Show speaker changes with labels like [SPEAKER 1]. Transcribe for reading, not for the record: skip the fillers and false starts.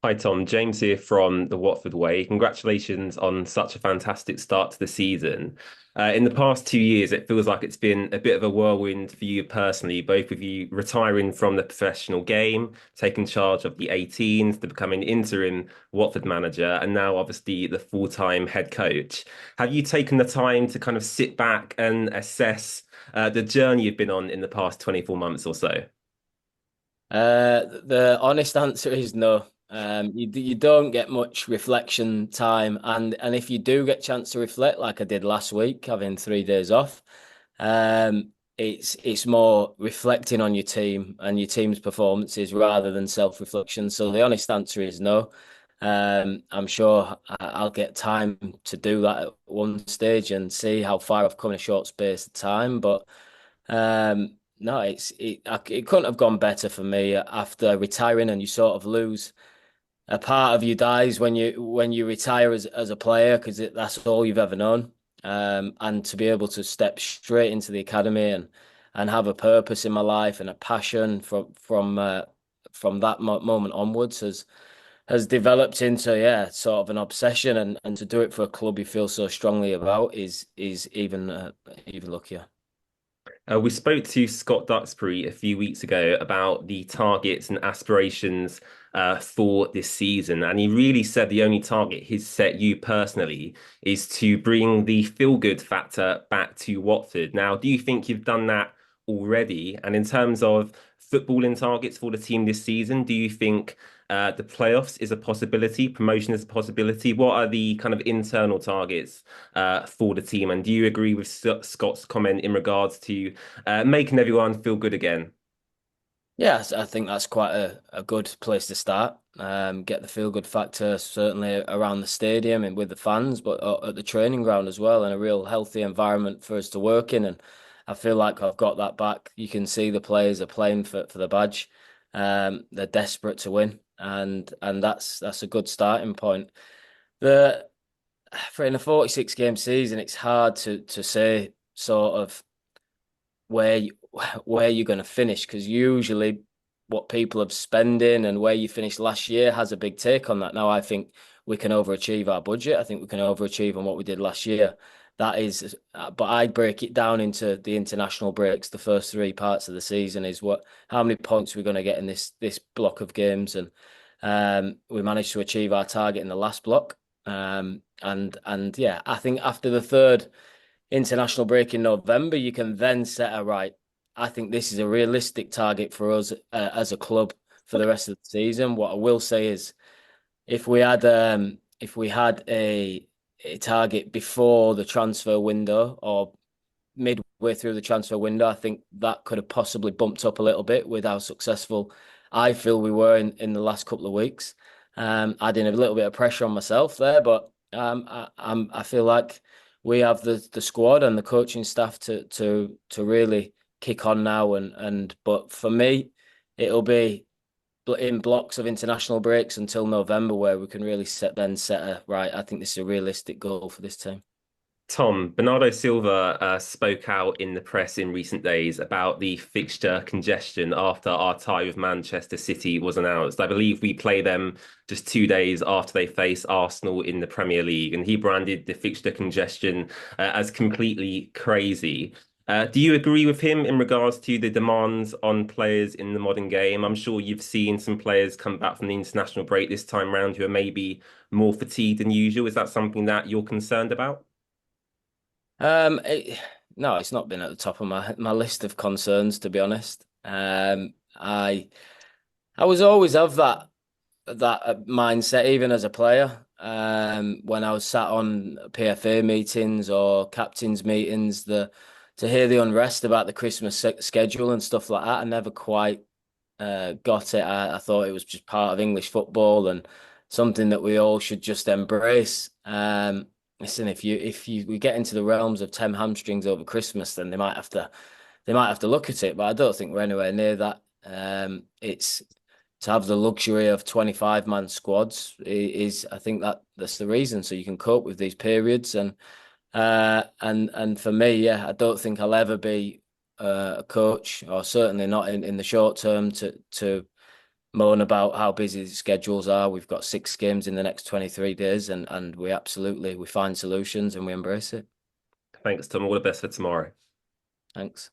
[SPEAKER 1] Hi Tom, James here from TheWatfordWay. Congratulations on such a fantastic start to the season. In the past 2 years, it feels like it's been a bit of a whirlwind for you personally, both of you retiring from the professional game, taking charge of the 18s, to becoming interim Watford manager, and now obviously the full-time head coach. Have you taken the time to kind of sit back and assess the journey you've been on in the past 24 months or so?
[SPEAKER 2] The honest answer is no. You don't get much reflection time, and if you do get a chance to reflect, like I did last week, having 3 days off, it's more reflecting on your team and your team's performances rather than self-reflection. So the honest answer is no. I'm sure I'll get time to do that at one stage and see how far I've come in a short space of time, but. No, it couldn't have gone better for me after retiring, and you sort of lose a part of you dies when you retire as a player because that's all you've ever known. And to be able to step straight into the academy and have a purpose in my life and a passion from that moment onwards has developed into sort of an obsession, and to do it for a club you feel so strongly about is even luckier.
[SPEAKER 1] We spoke to Scott Duxbury a few weeks ago about the targets and aspirations for this season, and he really said the only target he's set you personally is to bring the feel-good factor back to Watford. Now, do you think you've done that already? And in terms of footballing targets for the team this season, do you think the playoffs is a possibility, promotion is a possibility? What are the kind of internal targets for the team? And do you agree with Scott's comment in regards to making everyone feel good again?
[SPEAKER 2] Yes, I think that's quite a good place to start. Get the feel good factor certainly around the stadium and with the fans, but at the training ground as well, and a real healthy environment for us to work in. And I feel like I've got that back. You can see the players are playing for the badge. They're desperate to win, and that's a good starting point. The For in a 46 game season, it's hard to say sort of where you, where you're going to finish because usually what people have spending and where you finished last year has a big take on that. Now I think we can overachieve our budget. I think we can overachieve on what we did last year. That is, but I break it down into the international breaks. The first three parts of the season is how many points we're going to get in this block of games, and we managed to achieve our target in the last block. And yeah, I think after the third international break in November, you can then set a right. I think this is a realistic target for us as a club for the rest of the season. What I will say is, if we had a target before the transfer window or midway through the transfer window, I think that could have possibly bumped up a little bit with how successful I feel we were in the last couple of weeks. Adding a little bit of pressure on myself there, but I feel like we have the squad and the coaching staff to really kick on now, and but for me, it'll be in blocks of international breaks until November where we can really set a right. I think this is a realistic goal for this team.
[SPEAKER 1] Tom, Bernardo Silva spoke out in the press in recent days about the fixture congestion after our tie with Manchester City was announced. I believe we play them just 2 days after they face Arsenal in the Premier League, and he branded the fixture congestion as completely crazy. Do you agree with him in regards to the demands on players in the modern game? I'm sure you've seen some players come back from the international break this time round who are maybe more fatigued than usual. Is that something that you're concerned about?
[SPEAKER 2] Um, it, no, it's not been at the top of my list of concerns, to be honest. I was always of that mindset, even as a player. When I was sat on PFA meetings or captains meetings, the to hear the unrest about the Christmas schedule and stuff like that, I never quite got it. I thought it was just part of English football and something that we all should just embrace. Listen, if we get into the realms of 10 hamstrings over Christmas, then they might have to look at it. But I don't think we're anywhere near that. It's to have the luxury of 25-man squads is I think that's the reason, so you can cope with these periods, and for me, yeah, I don't think I'll ever be a coach, or certainly not in the short term, to moan about how busy the schedules are. We've got 6 games in the next 23 days, and we find solutions and we embrace it.
[SPEAKER 1] Thanks, Tom. All the best for tomorrow.
[SPEAKER 2] Thanks.